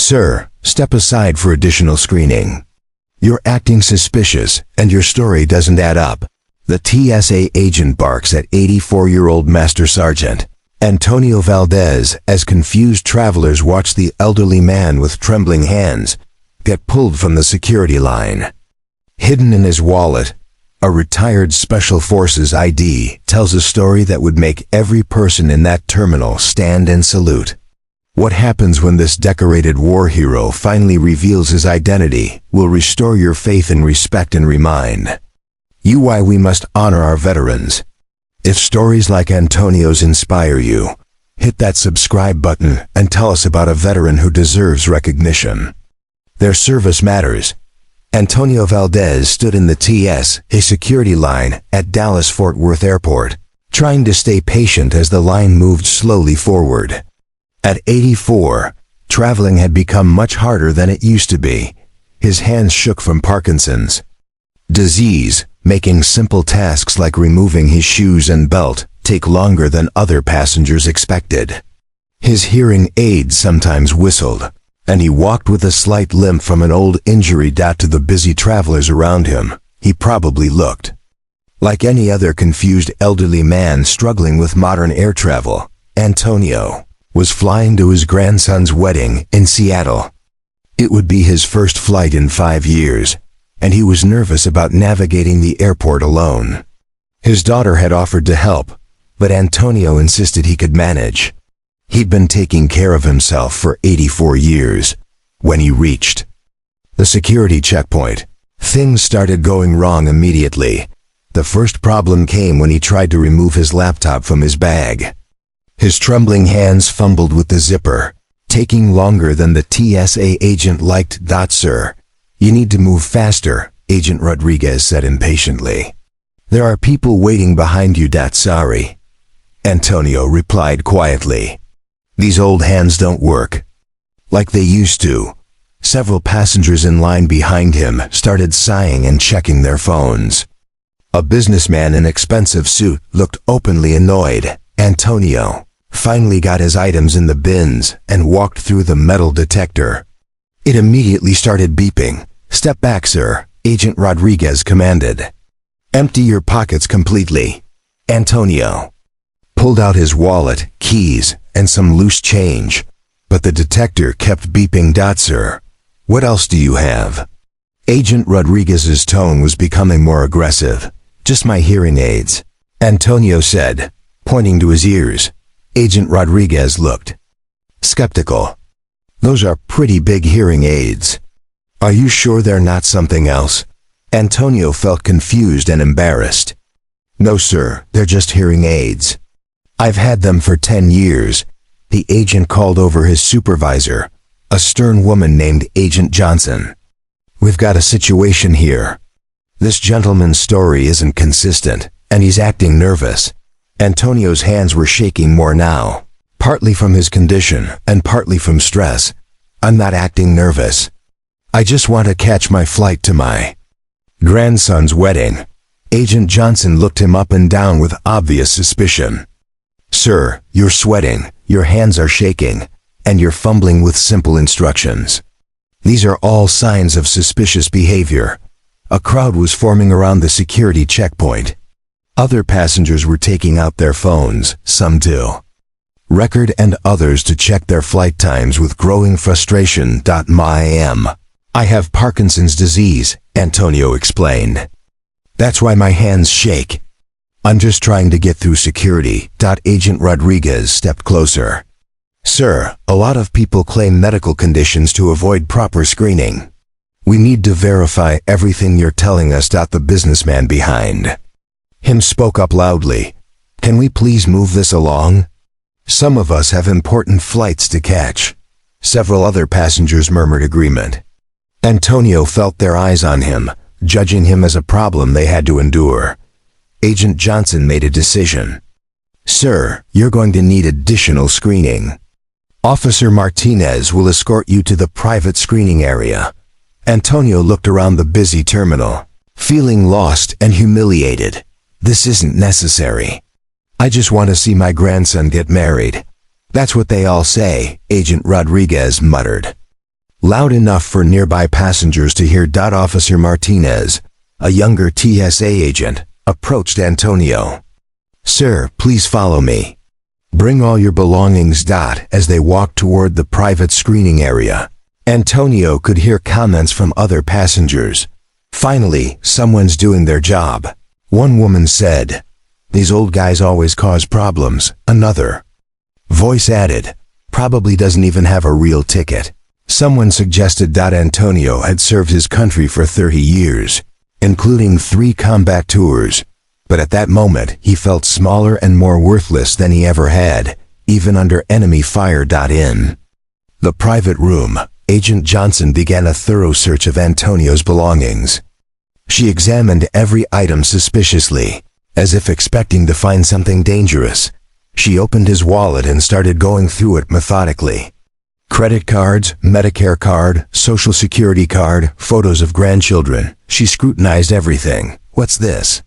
Sir, step aside for additional screening. You're acting suspicious, and your story doesn't add up. The TSA agent barks at 84-year-old Master Sergeant Antonio Valdez as confused travelers watch the elderly man with trembling hands get pulled from the security line. Hidden in his wallet, a retired Special Forces ID tells a story that would make every person in that terminal stand and salute. What happens when this decorated war hero finally reveals his identity will restore your faith in respect and remind you why we must honor our veterans. If stories like Antonio's inspire you, hit that subscribe button and tell us about a veteran who deserves recognition. Their service matters. Antonio Valdez stood in the TSA security line at Dallas-Fort Worth Airport, trying to stay patient as the line moved slowly forward. At 84, traveling had become much harder than it used to be. His hands shook from Parkinson's disease, making simple tasks like removing his shoes and belt take longer than other passengers expected. His hearing aid sometimes whistled, and he walked with a slight limp from an old injury. To the busy travelers around him, he probably looked like any other confused elderly man struggling with modern air travel. Antonio was flying to his grandson's wedding in Seattle. It would be his first flight in 5 years, and he was nervous about navigating the airport alone. His daughter had offered to help, but Antonio insisted he could manage. He'd been taking care of himself for 84 years. When he reached the security checkpoint, things started going wrong immediately. The first problem came when he tried to remove his laptop from his bag. His trembling hands fumbled with the zipper, taking longer than the TSA agent liked. Sir, you need to move faster, Agent Rodriguez said impatiently. There are people waiting behind you. Sorry, Antonio replied quietly. These old hands don't work like they used to. Several passengers in line behind him started sighing and checking their phones. A businessman in an expensive suit looked openly annoyed. Antonio finally got his items in the bins and walked through the metal detector. It immediately started beeping. Step back, sir, Agent Rodriguez commanded. Empty your pockets completely. Antonio pulled out his wallet, keys, and some loose change, but the detector kept beeping. Sir, what else do you have? Agent Rodriguez's tone was becoming more aggressive. Just my hearing aids, Antonio said, pointing to his ears. Agent Rodriguez looked skeptical. Those are pretty big hearing aids. Are you sure they're not something else? Antonio felt confused and embarrassed. No, sir, they're just hearing aids. I've had them for 10 years. The agent called over his supervisor, a stern woman named Agent Johnson. We've got a situation here. This gentleman's story isn't consistent, and he's acting nervous. Antonio's hands were shaking more now, partly from his condition and partly from stress. I'm not acting nervous. I just want to catch my flight to my grandson's wedding. Agent Johnson looked him up and down with obvious suspicion. Sir, you're sweating, your hands are shaking, and you're fumbling with simple instructions. These are all signs of suspicious behavior. A crowd was forming around the security checkpoint. Other passengers were taking out their phones, some to record and others to check their flight times with growing frustration. I have Parkinson's disease, Antonio explained. That's why my hands shake. I'm just trying to get through security. Agent Rodriguez stepped closer. Sir, a lot of people claim medical conditions to avoid proper screening. We need to verify everything you're telling us. The businessman behind him spoke up loudly. Can we please move this along? Some of us have important flights to catch. Several other passengers murmured agreement. Antonio felt their eyes on him, judging him as a problem they had to endure. Agent Johnson made a decision. Sir, you're going to need additional screening. Officer Martinez will escort you to the private screening area. Antonio looked around the busy terminal, feeling lost and humiliated. This isn't necessary. I just want to see my grandson get married. That's what they all say, Agent Rodriguez muttered. Loud enough for nearby passengers to hear. Officer Martinez, a younger TSA agent, approached Antonio. "Sir, please follow me. Bring all your belongings." As they walked toward the private screening area, Antonio could hear comments from other passengers. "Finally, someone's doing their job," one woman said. "These old guys always cause problems," another voice added. "Probably doesn't even have a real ticket." Someone suggested. Antonio had served his country for 30 years, including 3 combat tours. But at that moment, he felt smaller and more worthless than he ever had, even under enemy fire. In the private room, Agent Johnson began a thorough search of Antonio's belongings. She examined every item suspiciously, as if expecting to find something dangerous. She opened his wallet and started going through it methodically. Credit cards, Medicare card, Social Security card, photos of grandchildren. She scrutinized everything. "What's this?"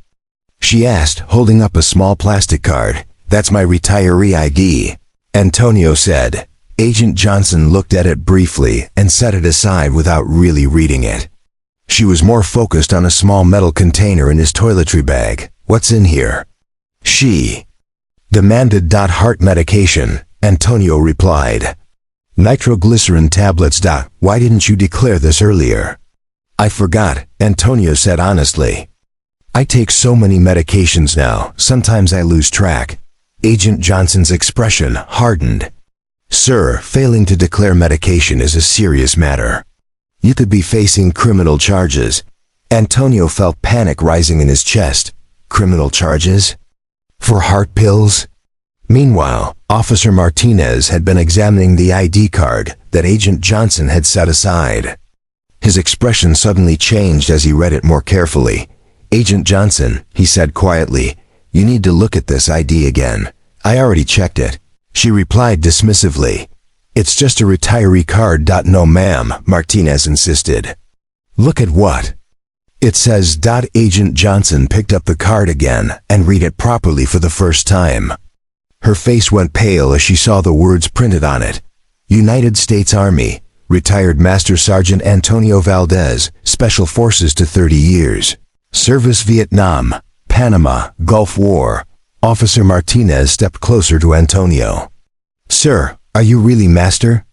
she asked, holding up a small plastic card. "That's my retiree ID," Antonio said. Agent Johnson looked at it briefly and set it aside without really reading it. She was more focused on a small metal container in his toiletry bag. "What's in here?" she demanded. "Heart medication," Antonio replied. "Nitroglycerin tablets. Why didn't you declare this earlier?" "I forgot," Antonio said honestly. "I take so many medications now, sometimes I lose track." Agent Johnson's expression hardened. "Sir, failing to declare medication is a serious matter. You could be facing criminal charges." Antonio felt panic rising in his chest. Criminal charges? For heart pills? Meanwhile, Officer Martinez had been examining the ID card that Agent Johnson had set aside. His expression suddenly changed as he read it more carefully. "Agent Johnson," he said quietly, "you need to look at this ID again." "I already checked it," she replied dismissively. "It's just a retiree card." "No, ma'am," Martinez insisted. "Look at what it says." Agent Johnson picked up the card again and read it properly for the first time. Her face went pale as she saw the words printed on it. United States Army, retired Master Sergeant Antonio Valdez, Special Forces to 30 years. Service Vietnam, Panama, Gulf War. Officer Martinez stepped closer to Antonio. "Sir, are you really Master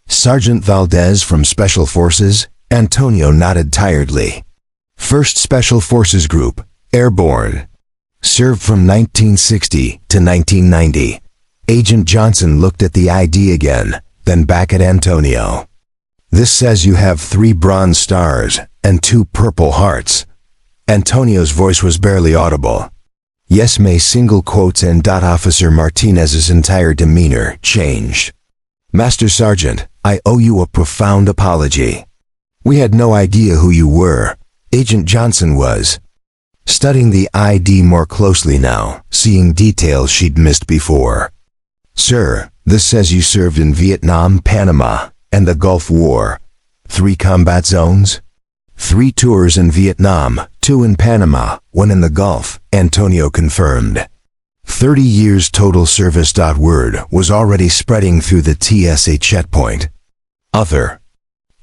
Sergeant Valdez from Special Forces?" Antonio nodded tiredly. "First Special Forces Group, Airborne. Served from 1960 to 1990. Agent Johnson looked at the ID again, then back at Antonio. "This says you have 3 bronze stars and 2 purple hearts." Antonio's voice was barely audible. "Yes, may single quotes." And Officer Martinez's entire demeanor changed. "Master Sergeant, I owe you a profound apology. We had no idea who you were." Agent Johnson was studying the ID more closely now, seeing details she'd missed before. "Sir, this says you served in Vietnam, Panama, and the Gulf War. 3 combat zones? 3 tours in Vietnam, 2 in Panama, 1 in the Gulf," Antonio confirmed. 30 years total service. Word was already spreading through the TSA checkpoint. Other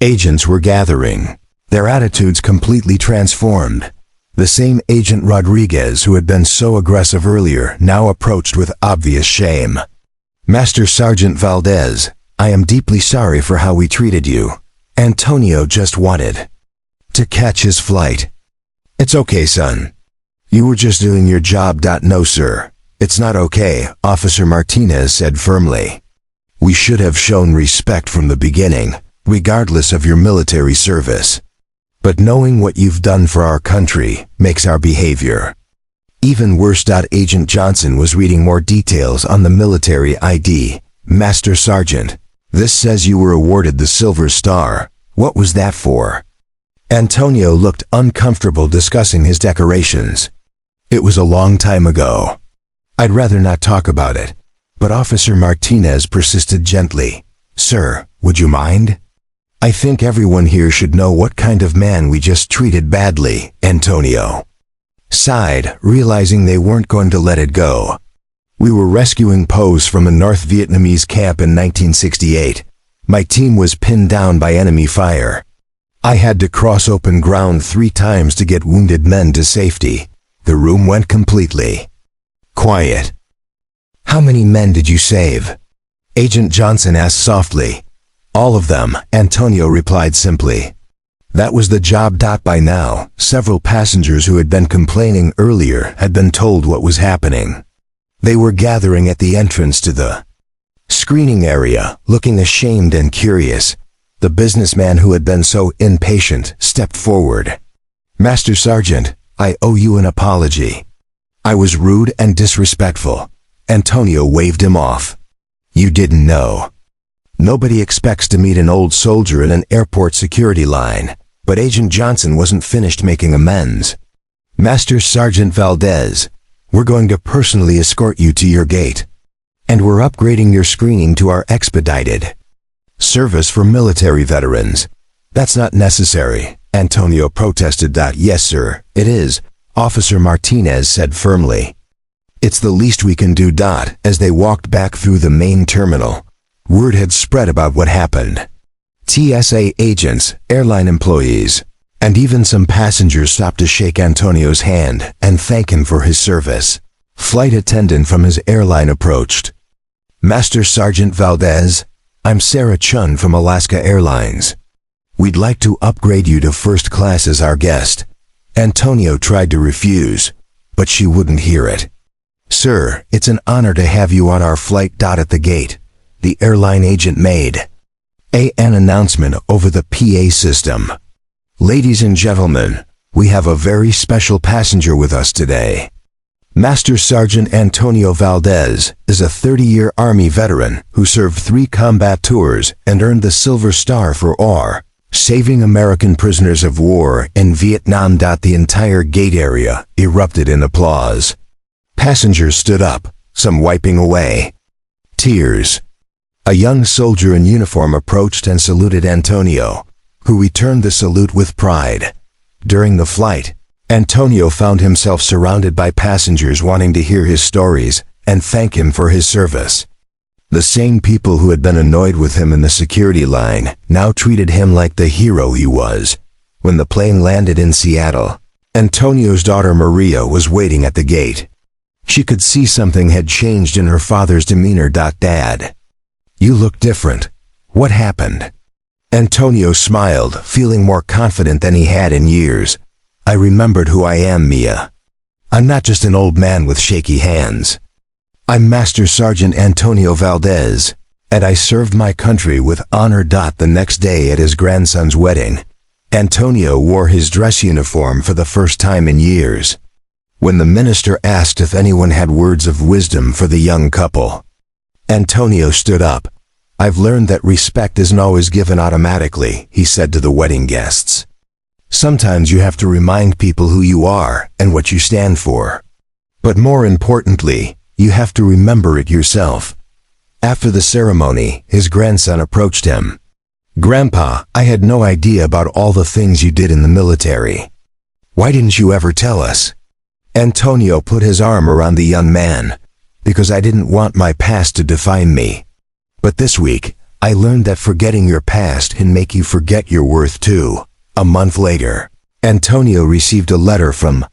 agents were gathering, their attitudes completely transformed. The same Agent Rodriguez who had been so aggressive earlier now approached with obvious shame. "Master Sergeant Valdez, I am deeply sorry for how we treated you." Antonio just wanted to catch his flight. "It's okay, son. You were just doing your job." "No, sir. It's not okay," Officer Martinez said firmly. "We should have shown respect from the beginning, regardless of your military service. But knowing what you've done for our country makes our behavior even worse." Agent Johnson was reading more details on the military ID. "Master Sergeant, this says you were awarded the Silver Star. What was that for?" Antonio looked uncomfortable discussing his decorations. "It was a long time ago. I'd rather not talk about it." But Officer Martinez persisted gently. "Sir, would you mind? I think everyone here should know what kind of man we just treated badly." Antonio sighed, realizing they weren't going to let it go. "We were rescuing Poes from a North Vietnamese camp in 1968. My team was pinned down by enemy fire. I had to cross open ground 3 times to get wounded men to safety. The room went completely quiet. How many men did you save? Agent Johnson asked softly. All of them, Antonio replied simply. That was the job. By now, several passengers who had been complaining earlier had been told what was happening. They were gathering at the entrance to the screening area, looking ashamed and curious. The businessman who had been so impatient stepped forward. Master Sergeant, I owe you an apology. I was rude and disrespectful. Antonio waved him off. You didn't know. Nobody expects to meet an old soldier in an airport security line, but Agent Johnson wasn't finished making amends. Master Sergeant Valdez, we're going to personally escort you to your gate. And we're upgrading your screening to our expedited service for military veterans. That's not necessary, Antonio protested. Yes, sir, it is, Officer Martinez said firmly. It's the least we can do. As they walked back through the main terminal, word had spread about what happened. TSA agents, airline employees, and even some passengers stopped to shake Antonio's hand and thank him for his service. Flight attendant from his airline approached. Master Sergeant Valdez, I'm Sarah Chun from Alaska Airlines. We'd like to upgrade you to first class as our guest. Antonio tried to refuse, but she wouldn't hear it. Sir, it's an honor to have you on our flight. At the gate, the airline agent made an announcement over the PA system. Ladies and gentlemen, we have a very special passenger with us today. Master Sergeant Antonio Valdez is a 30-year Army veteran who served 3 combat tours and earned the Silver Star for saving American prisoners of war in Vietnam. The entire gate area erupted in applause. Passengers stood up, some wiping away tears. A young soldier in uniform approached and saluted Antonio, who returned the salute with pride. During the flight, Antonio found himself surrounded by passengers wanting to hear his stories and thank him for his service. The same people who had been annoyed with him in the security line now treated him like the hero he was. When the plane landed in Seattle, Antonio's daughter Maria was waiting at the gate. She could see something had changed in her father's demeanor. Dad, you look different. What happened? Antonio smiled, feeling more confident than he had in years. I remembered who I am, Mia. I'm not just an old man with shaky hands. I'm Master Sergeant Antonio Valdez, and I served my country with honor. The next day at his grandson's wedding, Antonio wore his dress uniform for the first time in years. When the minister asked if anyone had words of wisdom for the young couple, Antonio stood up. I've learned that respect isn't always given automatically, he said to the wedding guests. Sometimes you have to remind people who you are and what you stand for. But more importantly, you have to remember it yourself. After the ceremony, his grandson approached him. Grandpa, I had no idea about all the things you did in the military. Why didn't you ever tell us? Antonio put his arm around the young man. Because I didn't want my past to define me. But this week, I learned that forgetting your past can make you forget your worth too. A month later, Antonio received a letter from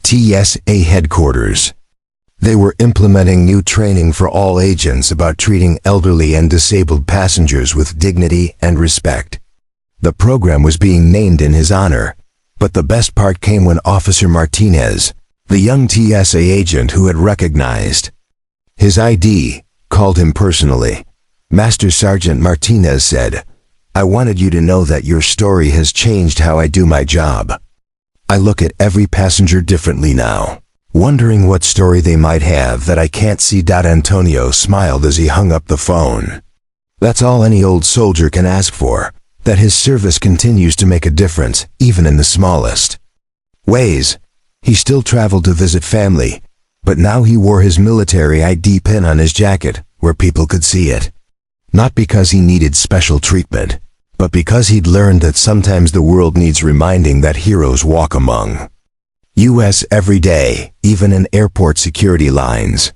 TSA headquarters. They were implementing new training for all agents about treating elderly and disabled passengers with dignity and respect. The program was being named in his honor, but the best part came when Officer Martinez, the young TSA agent who had recognized his ID, called him personally. Master Sergeant Martinez said, I wanted you to know that your story has changed how I do my job. I look at every passenger differently now, wondering what story they might have that I can't see. Antonio smiled as he hung up the phone. That's all any old soldier can ask for, that his service continues to make a difference, even in the smallest ways. He still traveled to visit family, but now he wore his military ID pin on his jacket, where people could see it. Not because he needed special treatment, but because he'd learned that sometimes the world needs reminding that heroes walk among us every day, even in airport security lines.